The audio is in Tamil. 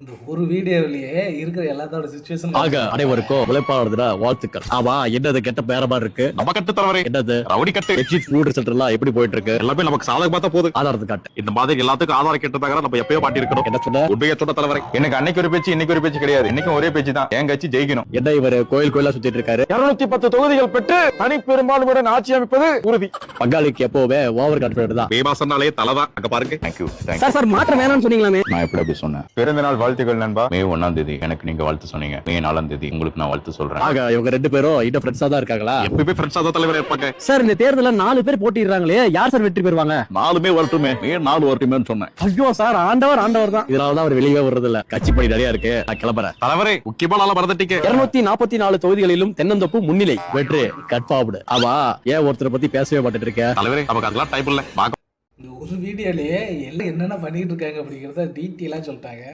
இந்த ஒரு வீடியோலயே இருக்கிற எல்லாத்தோட சிச்சுவேஷன் ஆக அனைவருக்கும் உழைப்பாளர் வாழ்த்துக்கள். ஆமா, என்னது கெட்ட பேர மாதிரி இருக்கு? நம்ம கட்டு தலைவரே, என்னது ரவுடி கட்டு. எக்ஸிட் ஃபுட் ரிசல்ட் எல்லாம் எப்படி போயிட்டு இருக்கு? எல்லாமே நமக்கு சாதக பார்த்தா போதும். ஆதாரத்தை காட்டு. இந்த மாதிரி எல்லாத்துக்கும் ஆதாரம் கேட்டதாக நம்ம எப்பயோ பாட்டி இருக்கணும். என்ன சொன்ன? உண்மையை சொன்ன தலைவரை, எனக்கு அன்னைக்கு ஒரு பேச்சு இன்னைக்கு ஒரு பேச்சு கிடையாது. இன்னைக்கும் ஒரே பேச்சு தான். என் கட்சி ஜெயிக்கணும். என்ன இவர் கோயில் கோயிலா சுத்திட்டு இருக்காரு? 210 தொகுதிகள் பெற்று தனி பெரும்பான்மையுடன் ஆட்சி அமைப்பது உறுதி. பங்காளிக்கு எப்பவுமே ஓவர் கான்பிடன்ட் தான். பேபாசனாலே தலைதான். அங்க பாருங்க. தேங்க்யூ. சார் மாற்றம் வேணாம்னு சொன்னீங்களாமே. நான் எப்படி அப்படி சொன்னேன்? பிறந்த நாள் வாழ்த்துக்கள் நண்பா. மே 1ஆம் தேதி எனக்கு நீங்க வாழ்த்து சொன்னீங்க. மே 4ஆம் தேதி உங்களுக்கு நான் வாழ்த்து சொல்றேன். ஆக இவங்க ரெண்டு பேரும் இன்னும் ஃப்ரெண்ட்ஸா தான் இருக்காங்களா? எப்பவுமே ஃப்ரெண்ட்ஸா தான் தலைவரே இருப்பாங்க. சார் இந்த தேர்தல்ல 4 பேர் போட்டிடுறாங்களே, யார் சார் வெற்றி பெறுவாங்க? 4மே வரட்டுமே. மே 4 வரட்டுமேன்னு சொன்னேன். ஐயோ சார், ஆண்டவர் தான். இதனாலதான் அவர் வெளியே வர்றது இல்ல. கட்சி பணி நிறைய இருக்கு. நான் கிளம்புறேன். தலைவரே, முக்கியமான ஆள மறந்துட்டீங்க. 244 தொகுதிகளிலும் தென்னந்தோப்பு முன்னிலை. வெற்றி கட்பாவுடு. ஆமா, ஏன் ஒருத்தரை பத்தி பேசவே மாட்டேட்டு இருக்க? தலைவரே, நமக்கு அதெல்லாம் டைப் இல்ல. இந்த ஒரு வீடியோலயே எல்லாம் என்னென்ன பண்ணிட்டு இருக்காங்க அப்படிங்கறத டீட்டெயிலா சொல்லிட்டாங்க.